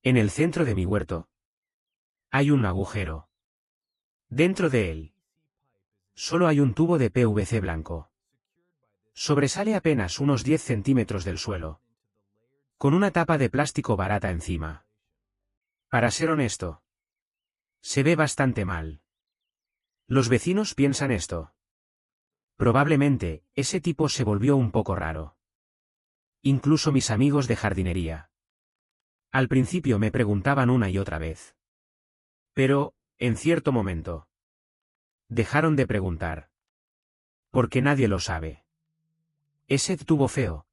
En el centro de mi huerto hay un agujero. Dentro de él solo hay un tubo de PVC blanco. Sobresale apenas unos 10 centímetros del suelo, con una tapa de plástico barata encima. Para ser honesto, se ve bastante mal. Los vecinos piensan esto. Probablemente, ese tipo se volvió un poco raro. Incluso mis amigos de jardinería. Al principio me preguntaban una y otra vez. Pero, en cierto momento, dejaron de preguntar. Porque nadie lo sabe. Ese tubo feo.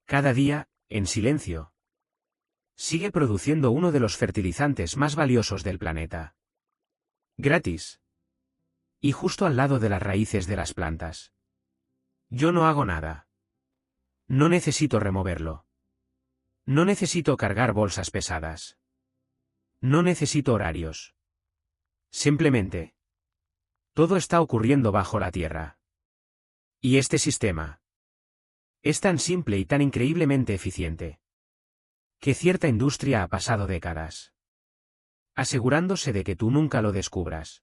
Cada día, en silencio, sigue produciendo uno de los fertilizantes más valiosos del planeta. Gratis. Y justo al lado de las raíces de las plantas. Yo no hago nada. No necesito removerlo. No necesito cargar bolsas pesadas. No necesito horarios. Simplemente, todo está ocurriendo bajo la tierra. Y este sistema es tan simple y tan increíblemente eficiente, que cierta industria ha pasado décadas asegurándose de que tú nunca lo descubras.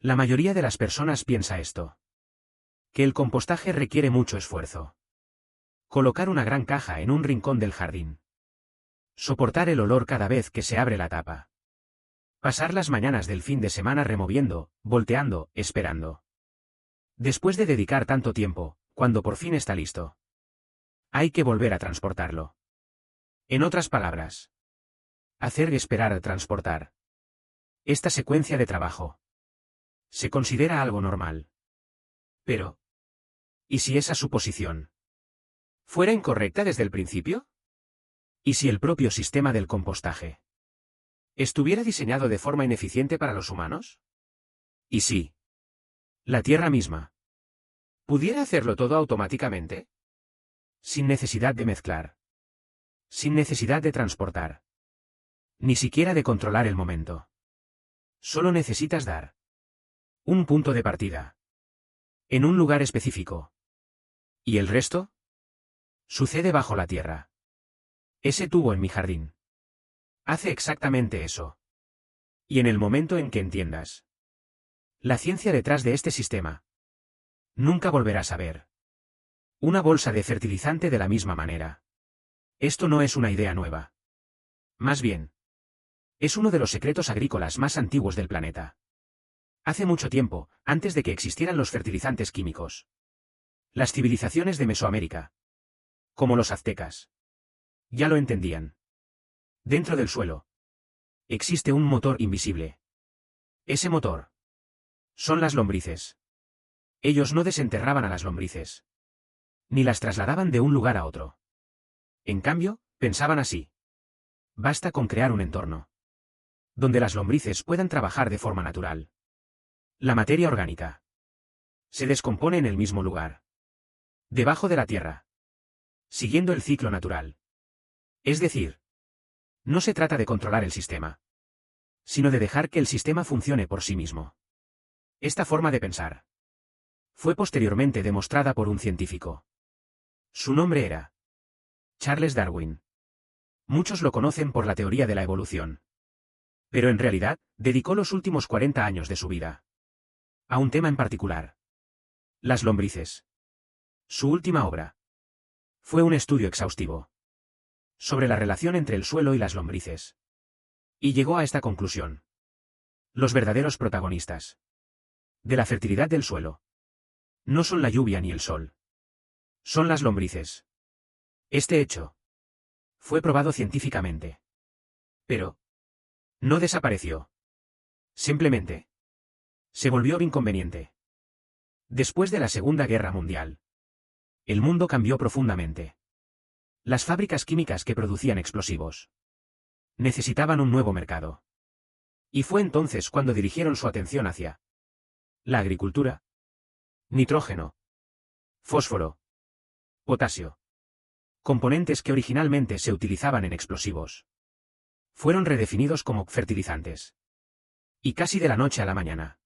La mayoría de las personas piensa esto. Que el compostaje requiere mucho esfuerzo. Colocar una gran caja en un rincón del jardín. Soportar el olor cada vez que se abre la tapa. Pasar las mañanas del fin de semana removiendo, volteando, esperando. Después de dedicar tanto tiempo, cuando por fin está listo, hay que volver a transportarlo. En otras palabras, hacer esperar a transportar. Esta secuencia de trabajo se considera algo normal. Pero, ¿y si esa suposición fuera incorrecta desde el principio? ¿Y si el propio sistema del compostaje estuviera diseñado de forma ineficiente para los humanos? ¿Y si la Tierra misma pudiera hacerlo todo automáticamente? Sin necesidad de mezclar. Sin necesidad de transportar. Ni siquiera de controlar el momento. Solo necesitas dar un punto de partida. En un lugar específico. ¿Y el resto? Sucede bajo la tierra. Ese tubo en mi jardín hace exactamente eso. Y en el momento en que entiendas la ciencia detrás de este sistema, nunca volverás a ver una bolsa de fertilizante de la misma manera. Esto no es una idea nueva. Más bien, es uno de los secretos agrícolas más antiguos del planeta. Hace mucho tiempo, antes de que existieran los fertilizantes químicos, las civilizaciones de Mesoamérica, como los aztecas, ya lo entendían. Dentro del suelo existe un motor invisible. Ese motor son las lombrices. Ellos no desenterraban a las lombrices, ni las trasladaban de un lugar a otro. En cambio, pensaban así. Basta con crear un entorno donde las lombrices puedan trabajar de forma natural. La materia orgánica se descompone en el mismo lugar, debajo de la tierra, siguiendo el ciclo natural. Es decir, no se trata de controlar el sistema, sino de dejar que el sistema funcione por sí mismo. Esta forma de pensar fue posteriormente demostrada por un científico. Su nombre era Charles Darwin. Muchos lo conocen por la teoría de la evolución. Pero en realidad, dedicó los últimos 40 años de su vida a un tema en particular: las lombrices. Su última obra fue un estudio exhaustivo sobre la relación entre el suelo y las lombrices. Y llegó a esta conclusión. Los verdaderos protagonistas de la fertilidad del suelo no son la lluvia ni el sol. Son las lombrices. Este hecho fue probado científicamente. Pero no desapareció. Simplemente se volvió inconveniente. Después de la Segunda Guerra Mundial, el mundo cambió profundamente. Las fábricas químicas que producían explosivos necesitaban un nuevo mercado. Y fue entonces cuando dirigieron su atención hacia la agricultura. Nitrógeno, fósforo, potasio. Componentes que originalmente se utilizaban en explosivos fueron redefinidos como fertilizantes. Y casi de la noche a la mañana,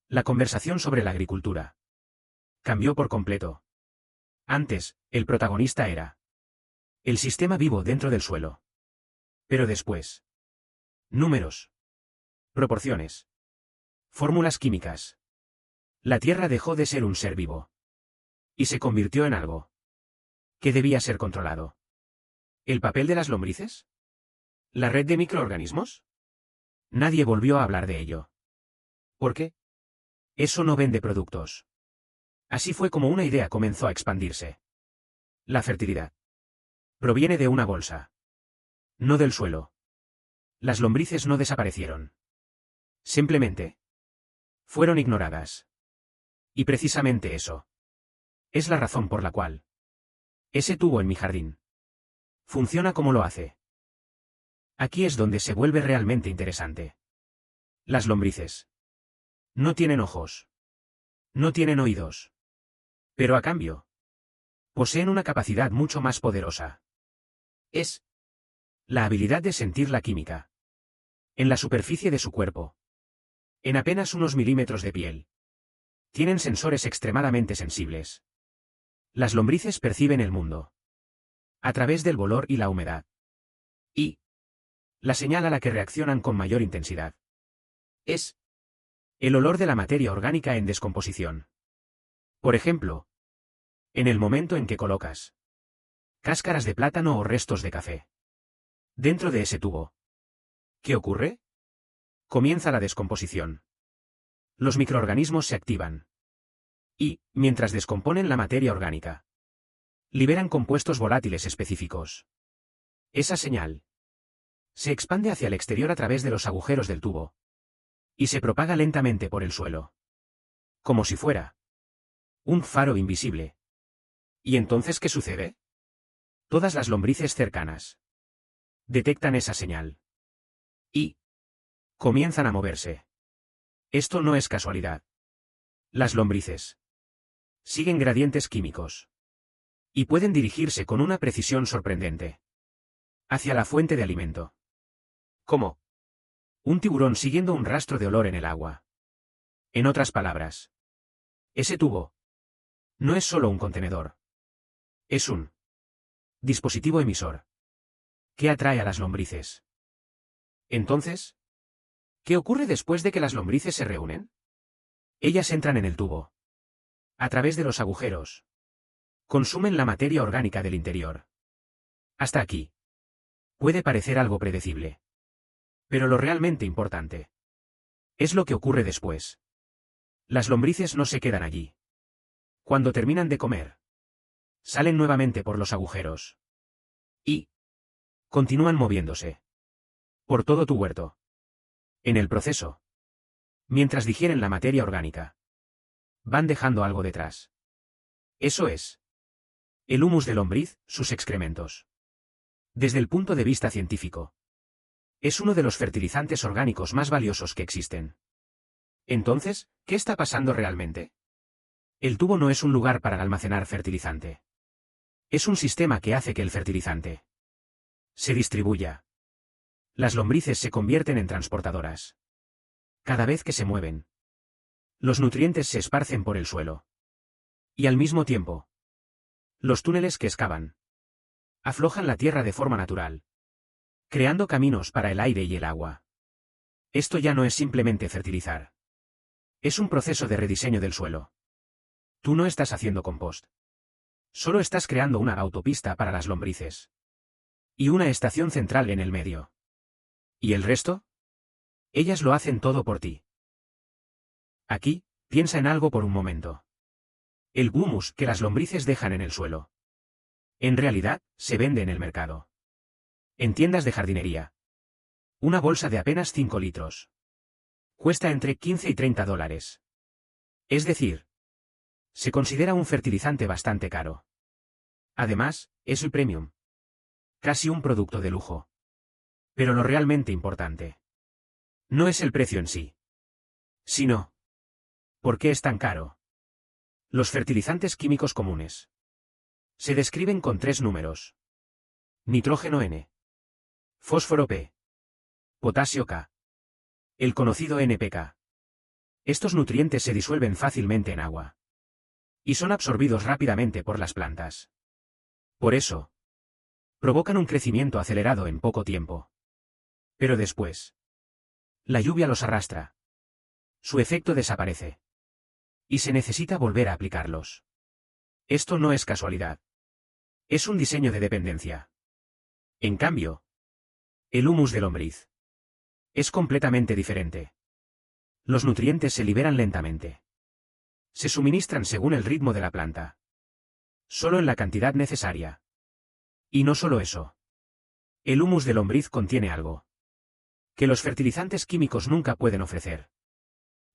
la conversación sobre la agricultura cambió por completo. Antes, el protagonista era el sistema vivo dentro del suelo. Pero después. Números. Proporciones. Fórmulas químicas. La Tierra dejó de ser un ser vivo. Y se convirtió en algo que debía ser controlado. ¿El papel de las lombrices? ¿La red de microorganismos? Nadie volvió a hablar de ello. ¿Por qué? Eso no vende productos. Así fue como una idea comenzó a expandirse. La fertilidad proviene de una bolsa. No del suelo. Las lombrices no desaparecieron. Simplemente fueron ignoradas. Y precisamente eso es la razón por la cual ese tubo en mi jardín funciona como lo hace. Aquí es donde se vuelve realmente interesante. Las lombrices no tienen ojos. No tienen oídos. Pero a cambio, poseen una capacidad mucho más poderosa. Es la habilidad de sentir la química en la superficie de su cuerpo. En apenas unos milímetros de piel. Tienen sensores extremadamente sensibles. Las lombrices perciben el mundo a través del olor y la humedad. Y la señal a la que reaccionan con mayor intensidad es el olor de la materia orgánica en descomposición. Por ejemplo, en el momento en que colocas cáscaras de plátano o restos de café dentro de ese tubo, ¿qué ocurre? Comienza la descomposición. Los microorganismos se activan. Y, mientras descomponen la materia orgánica, liberan compuestos volátiles específicos. Esa señal se expande hacia el exterior a través de los agujeros del tubo. Y se propaga lentamente por el suelo. Como si fuera un faro invisible. ¿Y entonces qué sucede? Todas las lombrices cercanas detectan esa señal. Y comienzan a moverse. Esto no es casualidad. Las lombrices siguen gradientes químicos. Y pueden dirigirse con una precisión sorprendente hacia la fuente de alimento. ¿Cómo? Un tiburón siguiendo un rastro de olor en el agua. En otras palabras, ese tubo no es solo un contenedor. Es un dispositivo emisor que atrae a las lombrices. Entonces, ¿qué ocurre después de que las lombrices se reúnen? Ellas entran en el tubo. A través de los agujeros. Consumen la materia orgánica del interior. Hasta aquí. Puede parecer algo predecible. Pero lo realmente importante es lo que ocurre después. Las lombrices no se quedan allí. Cuando terminan de comer, salen nuevamente por los agujeros. Y continúan moviéndose por todo tu huerto. En el proceso, mientras digieren la materia orgánica, van dejando algo detrás. Eso es el humus de lombriz, sus excrementos. Desde el punto de vista científico, es uno de los fertilizantes orgánicos más valiosos que existen. Entonces, ¿qué está pasando realmente? El tubo no es un lugar para almacenar fertilizante. Es un sistema que hace que el fertilizante se distribuya. Las lombrices se convierten en transportadoras. Cada vez que se mueven, los nutrientes se esparcen por el suelo. Y al mismo tiempo, los túneles que excavan aflojan la tierra de forma natural, creando caminos para el aire y el agua. Esto ya no es simplemente fertilizar. Es un proceso de rediseño del suelo. Tú no estás haciendo compost. Solo estás creando una autopista para las lombrices. Y una estación central en el medio. ¿Y el resto? Ellas lo hacen todo por ti. Aquí, piensa en algo por un momento. El humus que las lombrices dejan en el suelo. En realidad, se vende en el mercado. En tiendas de jardinería. Una bolsa de apenas 5 litros. Cuesta entre 15 y $30. Es decir, se considera un fertilizante bastante caro. Además, es el premium. Casi un producto de lujo. Pero lo realmente importante no es el precio en sí, sino ¿por qué es tan caro? Los fertilizantes químicos comunes se describen con 3 números. Nitrógeno N. Fósforo P. Potasio K. El conocido NPK. Estos nutrientes se disuelven fácilmente en agua. Y son absorbidos rápidamente por las plantas. Por eso, provocan un crecimiento acelerado en poco tiempo. Pero después, la lluvia los arrastra. Su efecto desaparece. Y se necesita volver a aplicarlos. Esto no es casualidad. Es un diseño de dependencia. En cambio, el humus de lombriz es completamente diferente. Los nutrientes se liberan lentamente. Se suministran según el ritmo de la planta. Solo en la cantidad necesaria. Y no solo eso. El humus de lombriz contiene algo que los fertilizantes químicos nunca pueden ofrecer.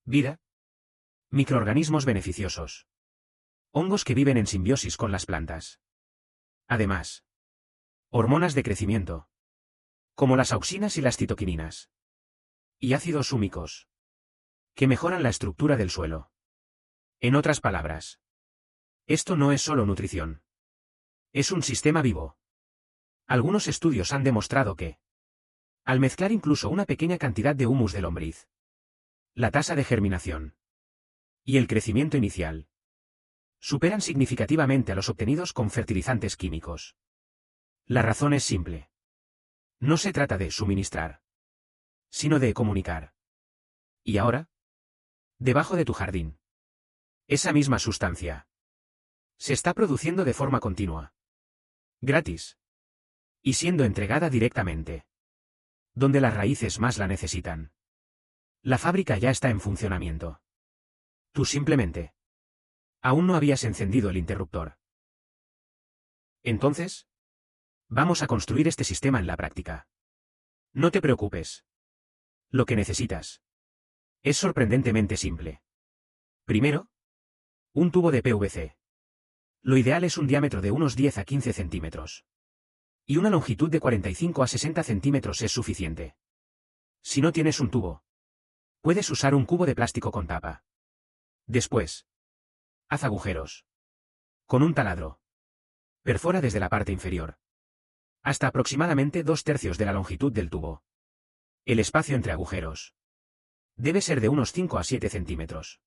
Vida. Microorganismos beneficiosos. Hongos que viven en simbiosis con las plantas. Además, hormonas de crecimiento, como las auxinas y las citoquininas. Y ácidos húmicos, que mejoran la estructura del suelo. En otras palabras, esto no es solo nutrición. Es un sistema vivo. Algunos estudios han demostrado que, al mezclar incluso una pequeña cantidad de humus de lombriz, la tasa de germinación y el crecimiento inicial superan significativamente a los obtenidos con fertilizantes químicos. La razón es simple. No se trata de suministrar, sino de comunicar. Y ahora, debajo de tu jardín, esa misma sustancia se está produciendo de forma continua, gratis, y siendo entregada directamente donde las raíces más la necesitan. La fábrica ya está en funcionamiento. Tú simplemente aún no habías encendido el interruptor. Entonces, vamos a construir este sistema en la práctica. No te preocupes. Lo que necesitas es sorprendentemente simple. Primero, un tubo de PVC. Lo ideal es un diámetro de unos 10 a 15 centímetros. Y una longitud de 45 a 60 centímetros es suficiente. Si no tienes un tubo, puedes usar un cubo de plástico con tapa. Después, haz agujeros. Con un taladro. Perfora desde la parte inferior hasta aproximadamente 2/3 de la longitud del tubo. El espacio entre agujeros debe ser de unos 5 a 7 centímetros.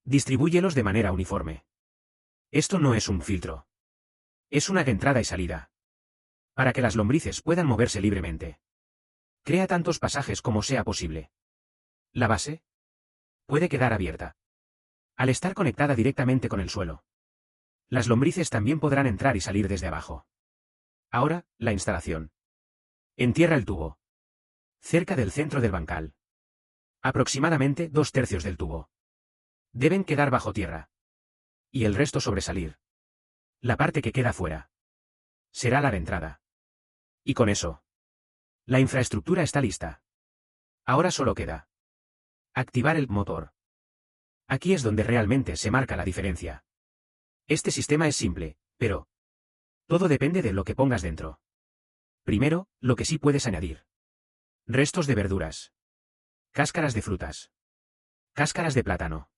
Distribúyelos de manera uniforme. Esto no es un filtro. Es una de entrada y salida. Para que las lombrices puedan moverse libremente. Crea tantos pasajes como sea posible. La base puede quedar abierta. Al estar conectada directamente con el suelo, las lombrices también podrán entrar y salir desde abajo. Ahora, la instalación. Entierra el tubo cerca del centro del bancal. Aproximadamente 2/3 del tubo deben quedar bajo tierra. Y el resto sobresalir. La parte que queda fuera será la de entrada. Y con eso, la infraestructura está lista. Ahora solo queda activar el motor. Aquí es donde realmente se marca la diferencia. Este sistema es simple, pero todo depende de lo que pongas dentro. Primero, lo que sí puedes añadir. Restos de verduras. Cáscaras de frutas. Cáscaras de plátano.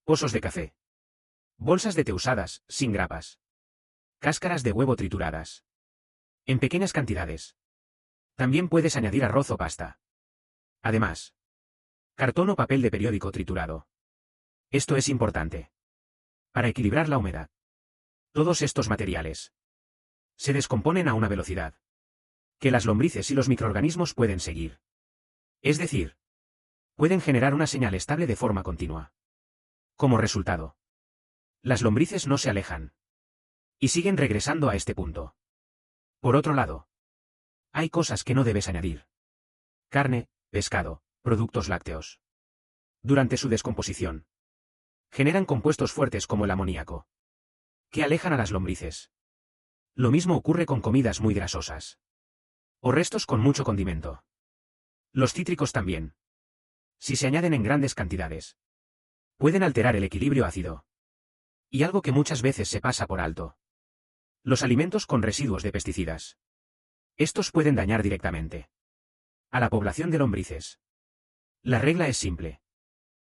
Pozos de café. Bolsas de té usadas, sin grapas. Cáscaras de huevo trituradas. En pequeñas cantidades. También puedes añadir arroz o pasta. Además, cartón o papel de periódico triturado. Esto es importante. Para equilibrar la humedad. Todos estos materiales se descomponen a una velocidad que las lombrices y los microorganismos pueden seguir. Es decir, pueden generar una señal estable de forma continua. Como resultado, las lombrices no se alejan y siguen regresando a este punto. Por otro lado, hay cosas que no debes añadir. Carne, pescado, productos lácteos. Durante su descomposición, generan compuestos fuertes como el amoníaco, que alejan a las lombrices. Lo mismo ocurre con comidas muy grasosas. O restos con mucho condimento. Los cítricos también. Si se añaden en grandes cantidades, pueden alterar el equilibrio ácido. Y algo que muchas veces se pasa por alto. Los alimentos con residuos de pesticidas. Estos pueden dañar directamente a la población de lombrices. La regla es simple.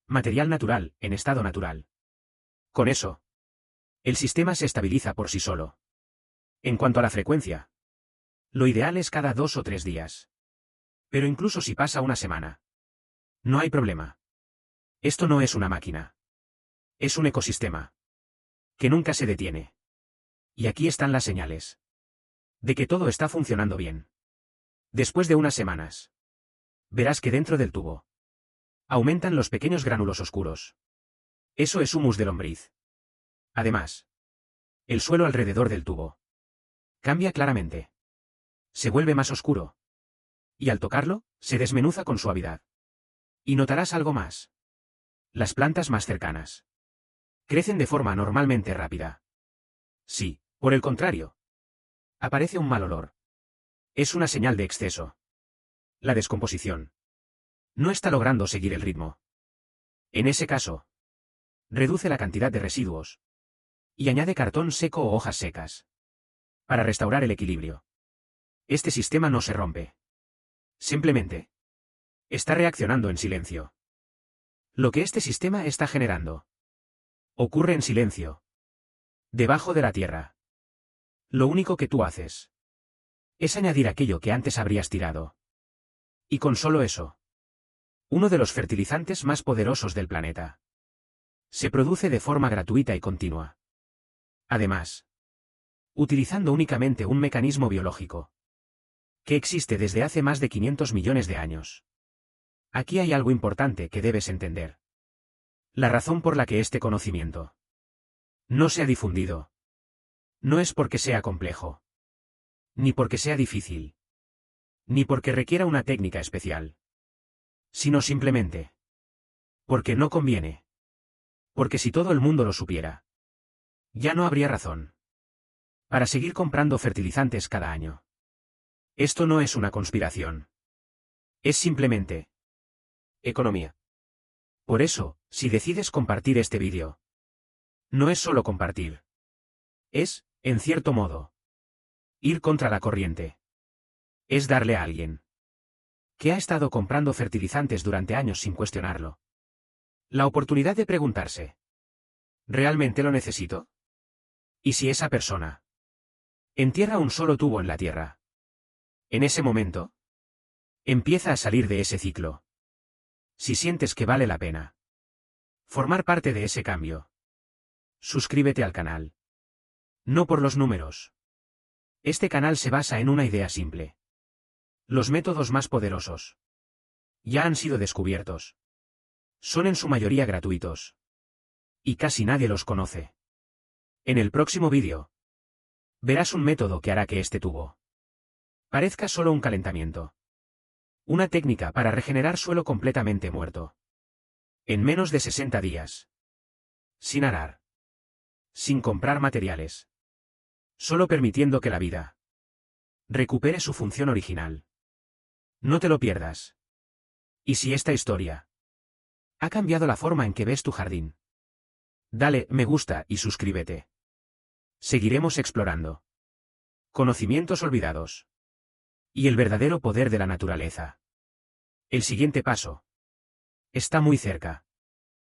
Material natural, en estado natural. Con eso, el sistema se estabiliza por sí solo. En cuanto a la frecuencia, lo ideal es cada 2 o 3 días. Pero incluso si pasa una semana, no hay problema. Esto no es una máquina. Es un ecosistema que nunca se detiene. Y aquí están las señales de que todo está funcionando bien. Después de unas semanas, verás que dentro del tubo aumentan los pequeños gránulos oscuros. Eso es humus de lombriz. Además, el suelo alrededor del tubo cambia claramente. Se vuelve más oscuro. Y al tocarlo, se desmenuza con suavidad. Y notarás algo más. Las plantas más cercanas crecen de forma normalmente rápida. Sí, por el contrario, aparece un mal olor. Es una señal de exceso. La descomposición no está logrando seguir el ritmo. En ese caso, reduce la cantidad de residuos y añade cartón seco o hojas secas para restaurar el equilibrio. Este sistema no se rompe. Simplemente está reaccionando en silencio. Lo que este sistema está generando ocurre en silencio, debajo de la tierra. Lo único que tú haces es añadir aquello que antes habrías tirado. Y con solo eso, uno de los fertilizantes más poderosos del planeta se produce de forma gratuita y continua. Además, utilizando únicamente un mecanismo biológico que existe desde hace más de 500 millones de años. Aquí hay algo importante que debes entender. La razón por la que este conocimiento no se ha difundido no es porque sea complejo, ni porque sea difícil, ni porque requiera una técnica especial, sino simplemente porque no conviene. Porque si todo el mundo lo supiera, ya no habría razón para seguir comprando fertilizantes cada año. Esto no es una conspiración. Es simplemente economía. Por eso, si decides compartir este vídeo, no es solo compartir. Es, en cierto modo, ir contra la corriente. Es darle a alguien que ha estado comprando fertilizantes durante años sin cuestionarlo la oportunidad de preguntarse: ¿realmente lo necesito? ¿Y si esa persona entierra un solo tubo en la tierra? En ese momento, empieza a salir de ese ciclo. Si sientes que vale la pena formar parte de ese cambio, suscríbete al canal. No por los números. Este canal se basa en una idea simple. Los métodos más poderosos ya han sido descubiertos. Son en su mayoría gratuitos. Y casi nadie los conoce. En el próximo vídeo, verás un método que hará que este tubo parezca solo un calentamiento. Una técnica para regenerar suelo completamente muerto. En menos de 60 días. Sin arar. Sin comprar materiales. Solo permitiendo que la vida recupere su función original. No te lo pierdas. Y si esta historia ha cambiado la forma en que ves tu jardín, dale me gusta y suscríbete. Seguiremos explorando conocimientos olvidados y el verdadero poder de la naturaleza. El siguiente paso está muy cerca.